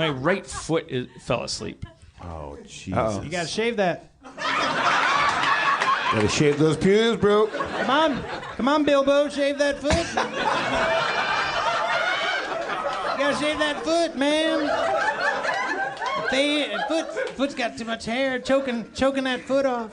My right foot fell asleep. Oh, jeez. You gotta shave that. Gotta shave those pubes, bro. Come on, Bilbo, shave that foot. You gotta shave that foot, man. Foot's got too much hair, choking that foot off.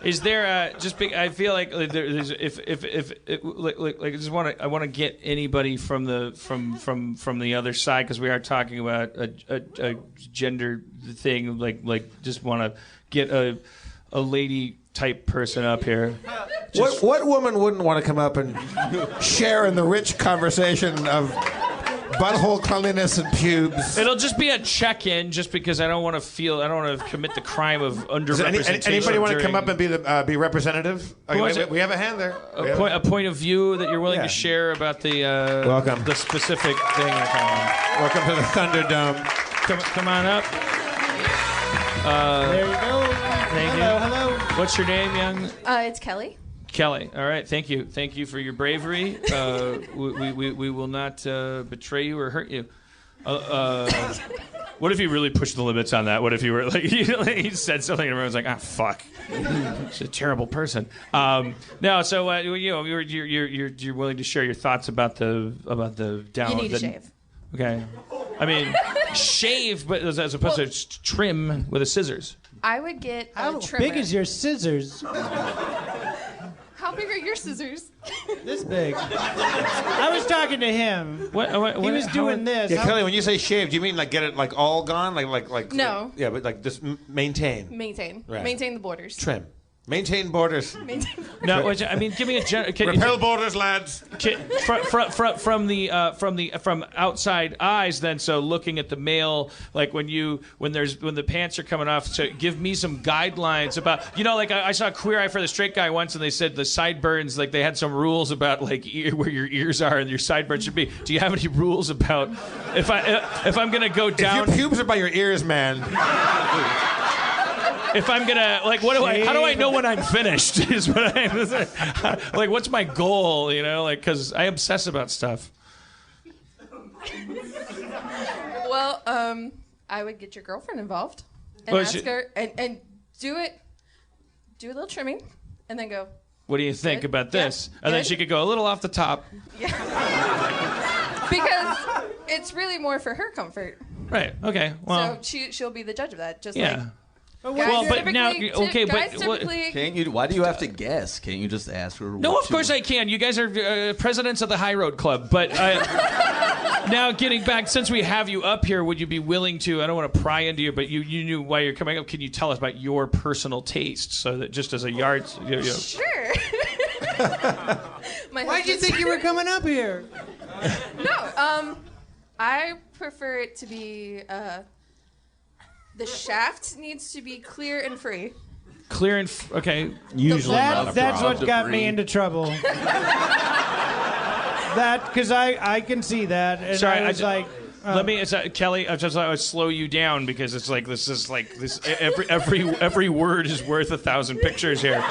Is there just big? I feel like there's if I just want to get anybody from the other side, because we are talking about a gender thing. Like just want to get a lady type person up here. What woman wouldn't want to come up and share in the rich conversation of butthole cleanliness and pubes? It'll just be a check-in, just because I don't want to commit the crime of underrepresentation. Anybody want to come up and be representative? Okay, we have a hand there. A point of view that you're willing to share about the welcome, the specific thing. Welcome to the Thunderdome. Come on up. There you go. Thank you. Hello. What's your name, young? It's Kelly. Kelly. All right. Thank you. Thank you for your bravery. We will not betray you or hurt you. What if you really pushed the limits on that? What if you were like, he said something and everyone's like, ah, fuck. She's a terrible person. No. So you're willing to share your thoughts about the down. You need to shave. Okay. I mean, shave, but as opposed to trim with a scissors. I would get a How trimmer. big is your scissors? How big are your scissors? This big. I was talking to him. What, he was doing this. Yeah, Kelly, when you say shave, do you mean like get it like all gone? Like No. Yeah, but like just maintain. Maintain. Right. Maintain the borders. Trim. Maintain borders. No, I mean, give me a repel borders, lads. From outside eyes. Then, so looking at the male, like when the pants are coming off. So give me some guidelines about, like I saw Queer Eye for the Straight Guy once, and they said the sideburns, like they had some rules about like where your ears are and your sideburns should be. Do you have any rules about if I'm gonna go down? If your pubes are by your ears, man. If I'm gonna how do I know when I'm finished? Is what I'm like. What's my goal? Because I obsess about stuff. Well, I would get your girlfriend involved and ask her and do a little trimming, and then go. What do you think about this? Yeah. And then she could go a little off the top. Yeah. Because it's really more for her comfort. Right. Okay. Well. So she'll be the judge of that. Just yeah. like. But now, okay, but can't you? Why do you have to guess? Can't you just ask her? No, of course I can. You guys are presidents of the High Road Club. But now, getting back, since we have you up here, would you be willing to? I don't want to pry into you, but you knew why you're coming up. Can you tell us about your personal taste, so that just as a yard? Sure. Why'd you think you were coming up here? No. I prefer it to be. The shaft needs to be clear and free. Clear and okay. Usually, that's what got me into trouble. That because I can see that, and sorry, I was like. Let me, Kelly. I would slow you down because it's like this is like this. Every word is worth 1,000 pictures here.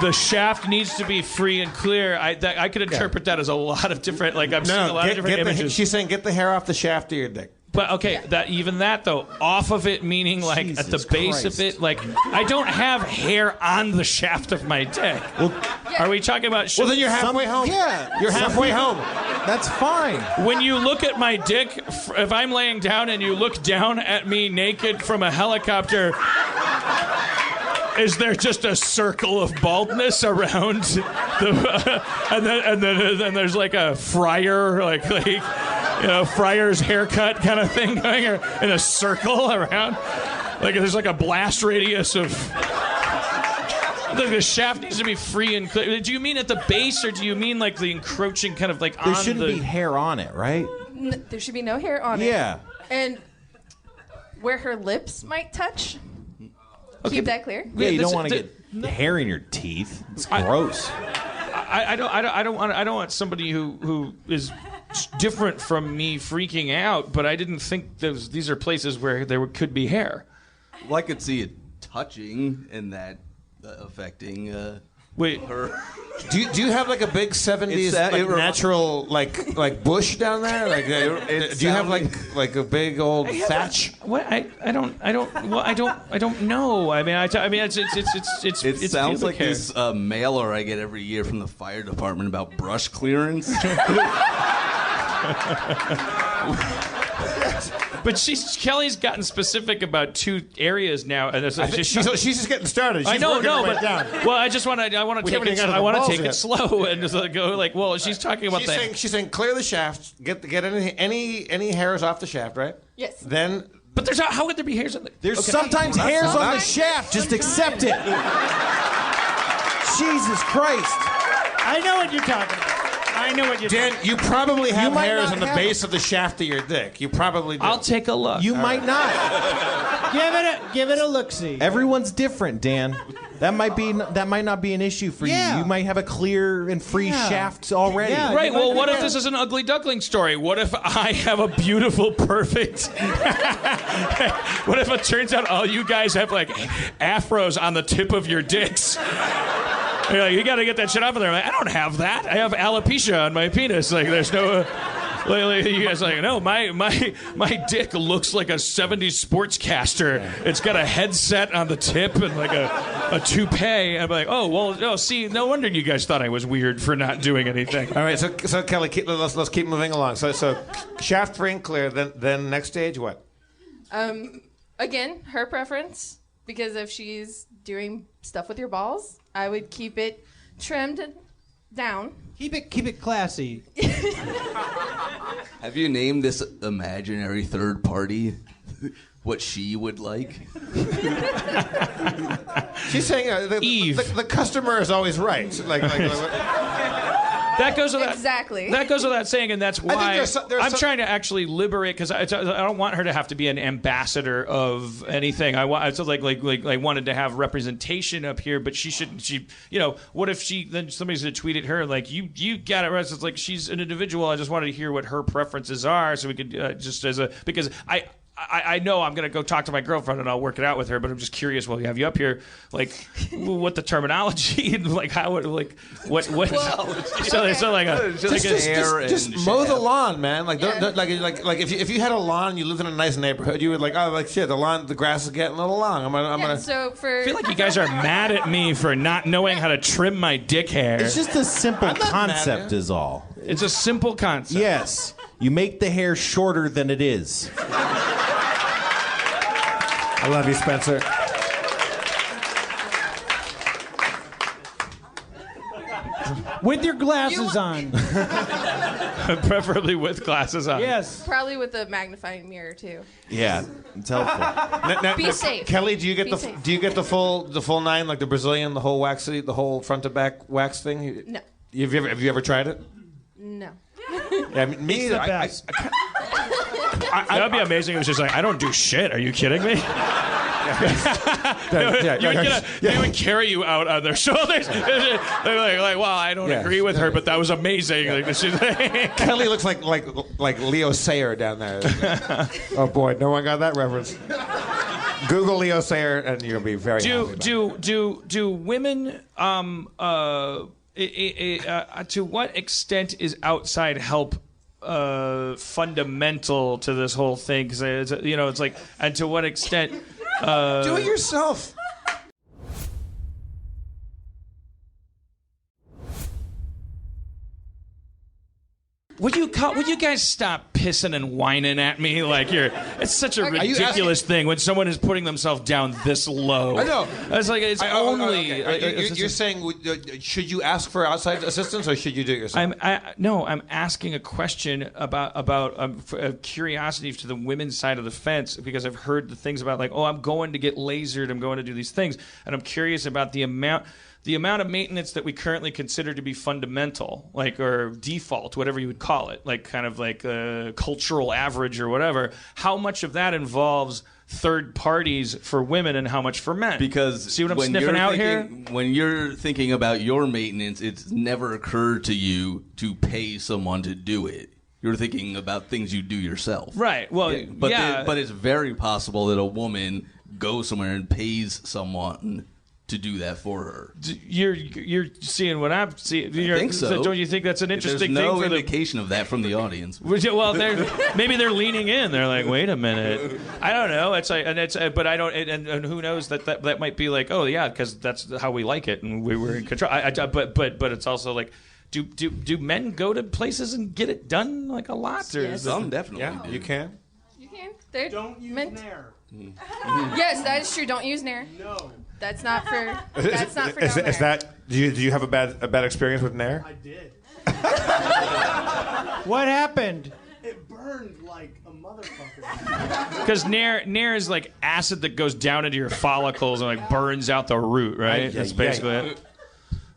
The shaft needs to be free and clear. I could interpret that as a lot of different. Like I'm seeing a lot of different images. She's saying, get the hair off the shaft of your dick. But okay, that though, off of it meaning like Jesus at the base Christ. of it, like I don't have hair on the shaft of my dick. Well, are we talking about? Well, then you're halfway home. Yeah, you're halfway home. That's fine. When you look at my dick, if I'm laying down and you look down at me naked from a helicopter, is there just a circle of baldness around the, and then there's like a friar, like friar's haircut kind of thing going in a circle around? Like there's like a blast radius of... The shaft needs to be free and clear. Do you mean at the base, or do you mean like the encroaching kind of like there shouldn't be hair on it, right? There should be no hair on it. Yeah. And where her lips might touch... Okay, keep that clear. Yeah, you don't want to get hair in your teeth. It's gross. I don't want somebody who is different from me freaking out. But I didn't think these are places where there could be hair. Well, I could see it touching and that affecting. Wait. Do you have like a big 70s natural like bush down there? Like do you have like a big old thatch? What I don't know. I mean it sounds like this mailer I get every year from the fire department about brush clearance. But Kelly's gotten specific about 2 areas now, and she's just getting started. She's I know, right down. Well, I want to take it slow and just go like, well, she's talking about She's saying clear the shaft, get any hairs off the shaft, right? Yes. Then. But how would there be hairs on the? There's sometimes hairs on the shaft. Just accept it. Jesus Christ! I know what you're talking about. I know what you're Dan, talking you probably have hairs on the have base of the shaft of your dick. You probably do. I'll take a look. You might not. about. Give it a look-see. Everyone's different, Dan. That might not be an issue for you. You might have a clear and free shaft already. Yeah, right. Well, what if this is an ugly duckling story? What if I have a beautiful, perfect? What if it turns out all you guys have like afros on the tip of your dicks? You're like, you got to get that shit off of there. I'm like, I don't have that. I have alopecia on my penis. Like, there's no. You guys are like, no, my dick looks like a 70s sportscaster. It's got a headset on the tip and like a toupee. I'm like, see, no wonder you guys thought I was weird for not doing anything. All right, so Kelly, let's keep moving along. So shaft free and clear. Then next stage, what? Again, her preference, because if she's doing stuff with your balls, I would keep it trimmed down. Keep it classy. Have you named this imaginary third party what she would like? She's saying Eve. The customer is always right. That goes without Exactly. That goes without saying, and that's why I'm trying to actually liberate, because I don't want her to have to be an ambassador of anything. I wanted to have representation up here, but she shouldn't. What if then somebody's gonna tweet at her like, you got it right? It's like she's an individual. I just wanted to hear what her preferences are, so we could because I know I'm going to go talk to my girlfriend and I'll work it out with her, but I'm just curious, well, have you up here, like, what the terminology and, like, how it, like, what just mow the lawn, man. Like, don't like if you had a lawn, you lived in a nice neighborhood, you would the grass is getting a little long. I'm gonna. So I feel like you guys are mad at me for not knowing how to trim my dick hair. It's just a simple concept is all. It's a simple concept. Yes. You make the hair shorter than it is. I love you, Spencer. With your glasses on. Preferably with glasses on. Yes. probably with a magnifying mirror too. Yeah, it's helpful. Be safe. Kelly, do you get safe. the full 9, like the Brazilian, the whole whole front to back wax thing? No. Have you ever tried it? No. Yeah, me It's the either. best. That would be amazing. It was just like, I don't do shit. Are you kidding me? They would carry you out on their shoulders. They're like, well, I don't agree with her, but that was amazing. Like, Kelly looks like Leo Sayer down there. Oh boy, no one got that reference. Google Leo Sayer, and you'll be very happy. Do women to what extent is outside help fundamental to this whole thing? Because it's like, and to what extent? Do it yourself. Would you guys stop pissing and whining at me like it's such a ridiculous thing when someone is putting themselves down this low. I know. It's like You're saying should you ask for outside assistance or should you do it yourself? I'm asking a question about curiosity to the women's side of the fence, because I've heard the things about like, oh, I'm going to get lasered, I'm going to do these things, and I'm curious about the amount of maintenance that we currently consider to be fundamental, like, or default, whatever you would call it, like kind of like a cultural average or whatever. How much of that involves third parties for women and how much for men? Because see what I'm sniffing out here? When you're thinking about your maintenance, it's never occurred to you to pay someone to do it. You're thinking about things you do yourself. Right. Well, but it's very possible that a woman goes somewhere and pays someone to do that for her. You're seeing what I'm seeing. I think so. Don't you think that's an interesting There's no thing? indication of that from the audience. Well, maybe they're leaning in. They're like, wait a minute. I don't know. It's like, but I don't. And who knows that might be like, oh yeah, because that's how we like it, and we were in control. But it's also like, do men go to places and get it done like a lot? Or Yes. Some definitely. Yeah, do. you can. You can. They're Don't use meant- Nair. Yes, that is true. Don't use Nair. No, That's not for. That's not for. down Is there. that? Do you have a bad experience with Nair? I did. What happened? It burned like a motherfucker. Because Nair is like acid that goes down into your follicles and like burns out the root, right? That's basically it.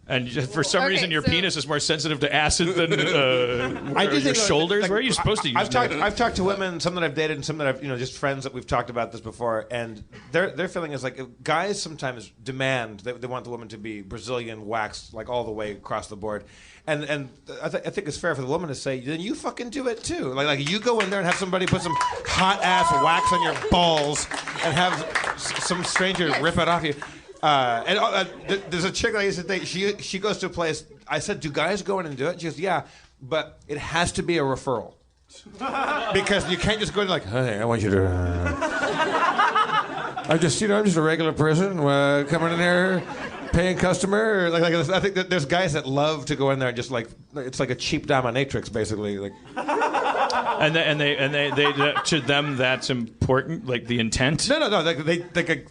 And for some Okay, reason, your so- penis is more sensitive to acid than your think, shoulders. like, Where are you supposed to use I've Nair? talked to women, some that I've dated, and some that I've just friends that we've talked about this before, and their feeling is like guys sometimes demand they want the woman to be Brazilian waxed like all the way across the board, and I think it's fair for the woman to say then you fucking do it too, like you go in there and have somebody put some hot ass wax on your balls and have some stranger rip it off you. There's a chick that I used to date. She goes to a place. I said, "Do guys go in and do it?" She goes, "Yeah, but it has to be a referral because you can't just go in like, hey, I want you to. I'm just a regular person coming in here, paying customer. Like I think that there's guys that love to go in there and just like it's like a cheap dominatrix, basically. Like, And they to them that's important, like the intent. no.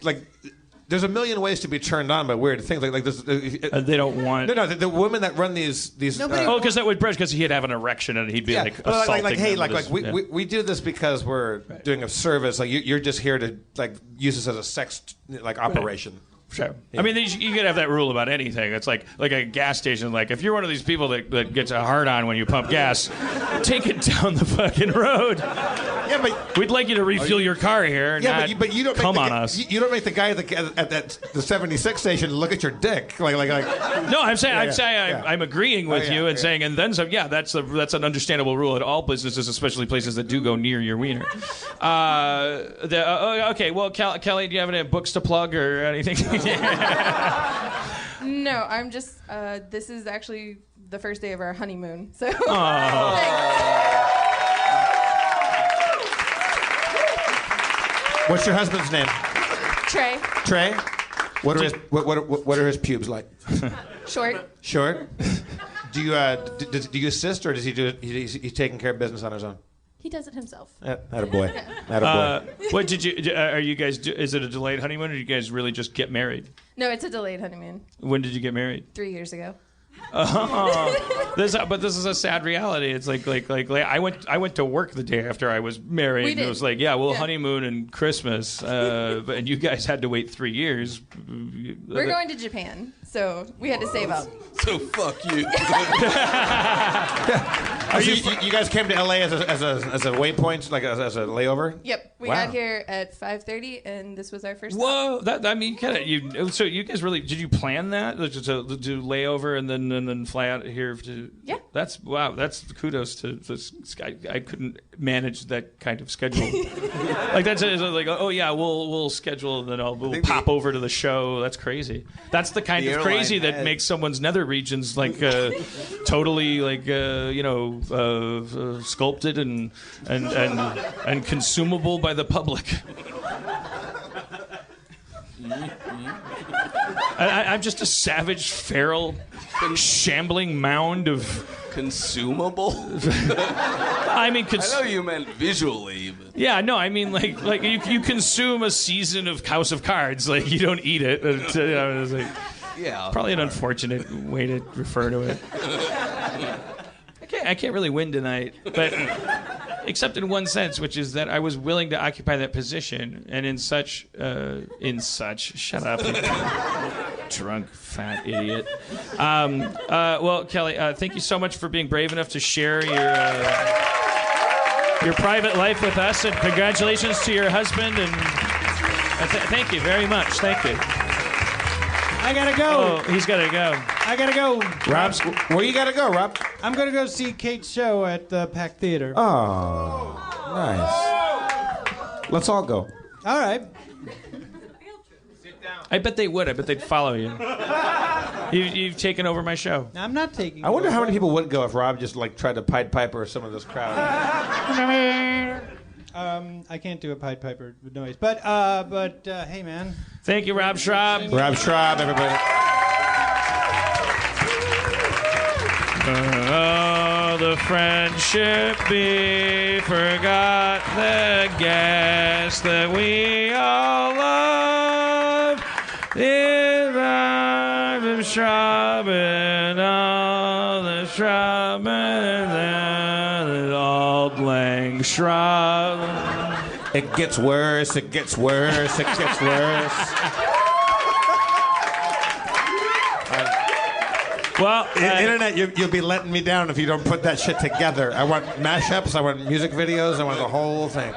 Like there's a million ways to be turned on by weird things. Like this. They don't want. No. The women that run these. Because that would because he'd have an erection and he'd be like Well, assaulting hey, them with his- yeah. we do this because we're doing a service. Like you're just here to like use this as a sex operation. Sure. I mean, you could have that rule about anything. It's like a gas station. Like, if you're one of these people that gets a hard on when you pump gas, take it down the fucking road. Yeah, but We'd like you to refuel your car here. but you don't come make on the, us. You don't make the guy at the 76 station look at your dick. Like. No, I'm agreeing with you and saying, and then some. Yeah, that's an understandable rule at all businesses, especially places that do go near your wiener. Okay, well, Kelly, do you have any books to plug or anything? No, I'm just. This is actually the first day of our honeymoon. So. What's your husband's name? Trey. Trey. What are his pubes like? Short. Short. Do you do you assist or does he do it? He's taking care of business on his own. He does it himself. Attaboy. Attaboy. What did you? Are you guys? Is it a delayed honeymoon, or do you guys really just get married? No, it's a delayed honeymoon. When did you get married? 3 years ago. This is a sad reality. It's like I went to work the day after I was married. We and did. it was like, we'll honeymoon and Christmas, and you guys had to wait 3 years. We're going to Japan, so we had to save up. So fuck you. You guys came to LA as a waypoint, like as a layover? Yep, we Wow. got here at 5:30, and this was our first. Whoa! So you guys really did you plan that to do layover and then fly out here to? Yeah. That's wow. That's kudos to this guy. I couldn't manage that kind of schedule. Like that's like we'll schedule and then we'll pop over to the show. That's crazy. That's the kind of crazy that makes someone's nether regions like totally like sculpted and consumable by the public. I'm just a savage, feral, shambling mound of Consumable? I mean, I know you meant visually. But... Yeah, no, I mean like you consume a season of House of Cards, like you don't eat it. It's like, yeah, probably an unfortunate way to refer to it. I can't really win tonight, but except in one sense, which is that I was willing to occupy that position, and in such, shut up, you drunk fat idiot. Well, Kelly, thank you so much for being brave enough to share your private life with us, and congratulations to your husband, and thank you very much. Thank you. I gotta go. Oh, he's gotta go. I gotta go. Rob, where you gotta go, Rob? I'm gonna go see Kate's show at the Pack Theater. Oh, nice. Let's all go. All right. I bet they would. I bet they'd follow you. You've taken over my show. I'm not taking. I wonder how many people would go if Rob just like tried to Pied Piper some of this crowd. I can't do a Pied Piper with noise, but hey, man. Thank you, Rob Schraub. Rob Schraub, everybody. Oh, the friendship be forgot, the guest that we all love. Is Rob Schraub and all the Schraub and Auld Lang Schraub. It gets worse, it gets worse, it gets worse. Well, Internet, you'll be letting me down if you don't put that shit together. I want mashups, I want music videos, I want the whole thing.